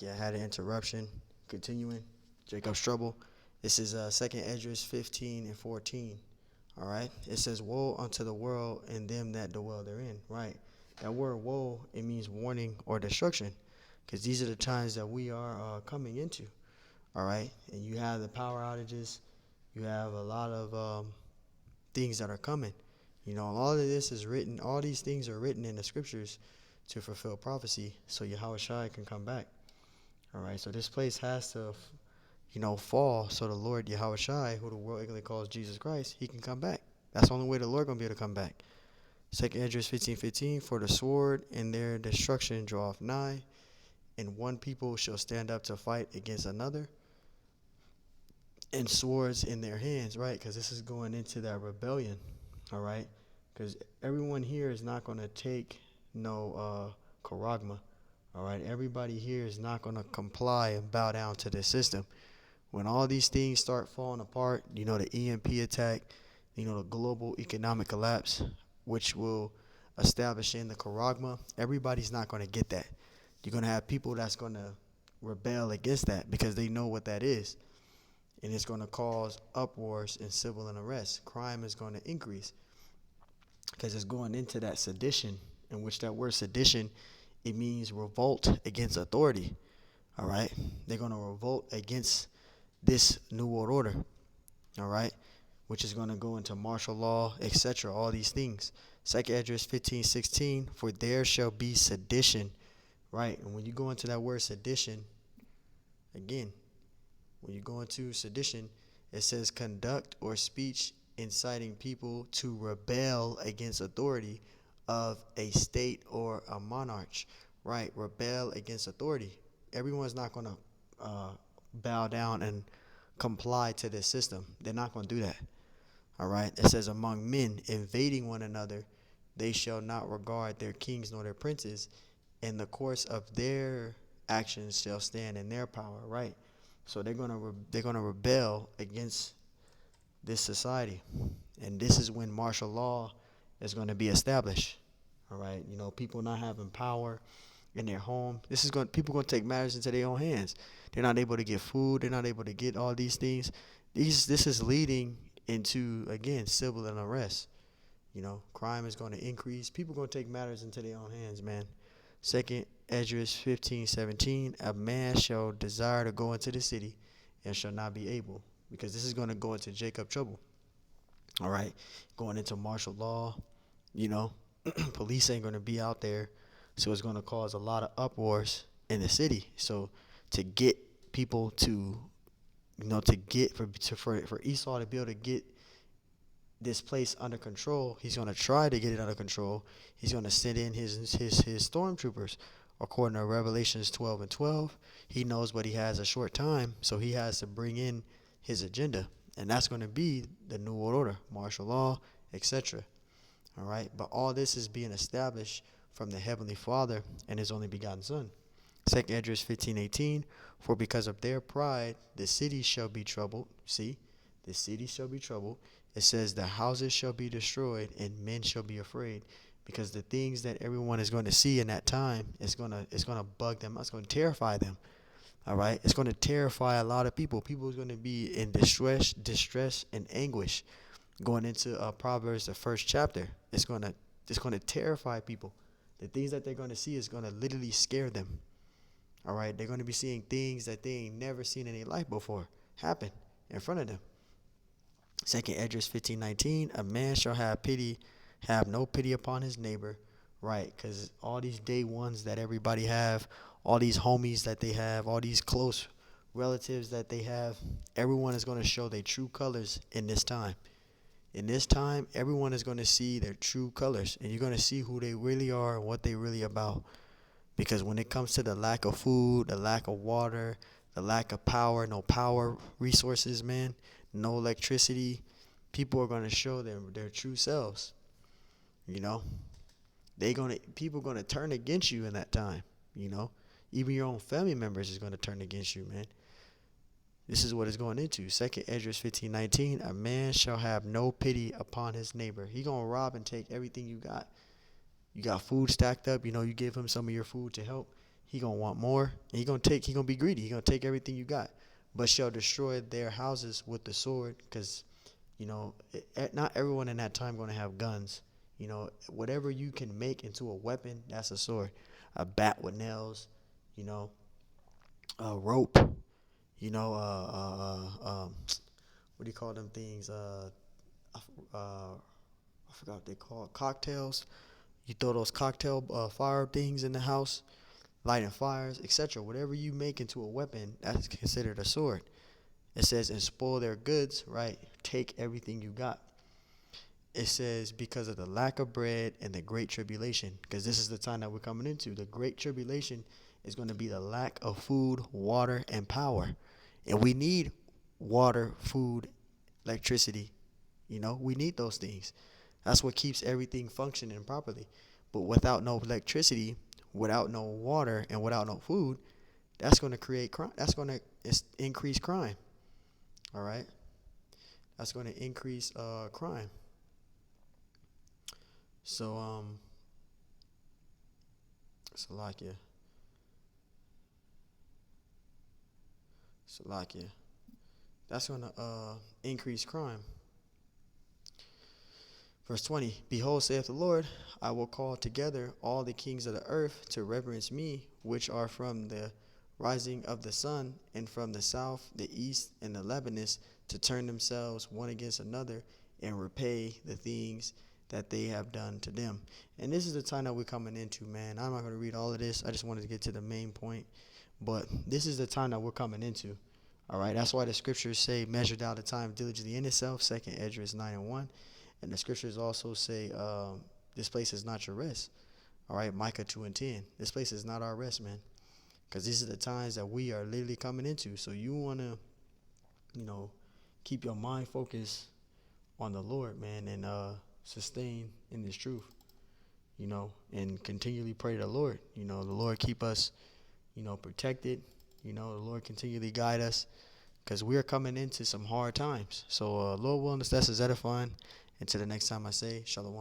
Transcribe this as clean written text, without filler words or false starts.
Yeah, I had an interruption. Continuing. Jacob's trouble. This is Second Esdras 15 and 14. All right. It says, "Woe unto the world and them that dwell therein." Right. That word "woe" it means warning or destruction, because these are the times that we are coming into. All right. And you have the power outages. You have a lot of things that are coming. All of this is written. All these things are written in the scriptures to fulfill prophecy, so Yahweh Shai can come back. All right, so this place has to, fall so the Lord Yahweh Shai, who the world ignorantly calls Jesus Christ, he can come back. That's the only way the Lord gonna be able to come back. Second Esdras 15:15, for the sword and their destruction draweth nigh, and one people shall stand up to fight against another, and swords in their hands, right? Because this is going into that rebellion, all right? Because everyone here is not gonna take no charagma, all right? Everybody here is not gonna comply and bow down to this system. When all these things start falling apart, the EMP attack, the global economic collapse, which will establish in the charagma, everybody's not going to get that. You're going to have people that's going to rebel against that because they know what that is. And it's going to cause uproars and civil unrest. Crime is going to increase because it's going into that sedition, in which that word sedition, it means revolt against authority. All right? They're going to revolt against this new world order, all right, which is going to go into martial law, etc., all these things. Second Esdras 15:16, for there shall be sedition, right? And when you go into that word sedition, again, when you go into sedition, it says conduct or speech inciting people to rebel against authority of a state or a monarch, right? Rebel against authority. Everyone's not going to bow down and comply to this system. They're not going to do that. All right. It says, among men invading one another, they shall not regard their kings nor their princes, and the course of their actions shall stand in their power. Right. So they're gonna rebel against this society, and this is when martial law is going to be established. All right. People not having power in their home. People going to take matters into their own hands. They're not able to get food. They're not able to get all these things. This is leading into, again, civil unrest. Crime is going to increase. People going to take matters into their own hands, man. Second Esdras 15:17, a man shall desire to go into the city and shall not be able, because this is going to go into Jacob trouble. All right, going into martial law. You know, police ain't going to be out there, so it's going to cause a lot of uproars in the city. So to get people to, to get for Esau to be able to get this place under control, he's going to try to get it under control. He's going to send in his stormtroopers. According to Revelations 12:12, he knows what he has a short time, so he has to bring in his agenda, and that's going to be the New World Order, martial law, etc. All right, but all this is being established from the Heavenly Father and His only begotten Son. Second Esdras 15:18, for because of their pride the city shall be troubled. See, the city shall be troubled. It says the houses shall be destroyed and men shall be afraid, because the things that everyone is going to see in that time is gonna bug them. It's going to terrify them. All right, it's going to terrify a lot of people. People is going to be in distress, and anguish. Going into Proverbs, the first chapter, it's gonna terrify people. The things that they're gonna see is gonna literally scare them. All right, they're gonna be seeing things that they ain't never seen in their life before happen in front of them. Second Esdras 15:19, a man shall have no pity upon his neighbor, right? Because all these day ones that everybody have, all these homies that they have, all these close relatives that they have, everyone is going to show their true colors in this time. In this time, everyone is going to see their true colors, and you're going to see who they really are and what they really about. Because when it comes to the lack of food, the lack of water, the lack of power, no power resources, man, no electricity, people are going to show their true selves. You know, people going to turn against you in that time. You know, even your own family members is going to turn against you, man. This is what it's going into. Second Esdras 15:19, a man shall have no pity upon his neighbor. He gonna rob and take everything you got. You got food stacked up, you give him some of your food to help. He gonna want more, and he gonna be greedy. He gonna take everything you got, but shall destroy their houses with the sword, because not everyone in that time gonna have guns. Whatever you can make into a weapon, that's a sword. A bat with nails, you know, a rope, what do you call them things? I forgot what they call cocktails. You throw those cocktail fire things in the house, lighting fires, etc. Whatever you make into a weapon, that's considered a sword. It says, and spoil their goods, right? Take everything you got. It says, because of the lack of bread and the great tribulation, because this is the time that we're coming into. The great tribulation is going to be the lack of food, water, and power. And we need water, food, electricity. We need those things. That's what keeps everything functioning properly. But without no electricity, without no water, and without no food, that's going to create crime. That's going to increase crime. All right? That's going to increase crime. So, Salakia. That's going to increase crime. Verse 20, behold, saith the Lord, I will call together all the kings of the earth to reverence me, which are from the rising of the sun, and from the south, the east, and the Lebanus, to turn themselves one against another, and repay the things that they have done to them. And this is the time that we're coming into, man. I'm not going to read all of this. I just wanted to get to the main point. But this is the time that we're coming into. All right, that's why the scriptures say, measure out the time diligently in itself, 2nd Esdras 9:1. And the scriptures also say, this place is not your rest. All right, Micah 2:10. This place is not our rest, man. Because these are the times that we are literally coming into. So you want to, keep your mind focused on the Lord, man, and sustain in this truth, and continually pray to the Lord. The Lord keep us, protected. The Lord continually guide us, because we are coming into some hard times. So, Lord willing, that's edifying. Until the next time I say, Shalom.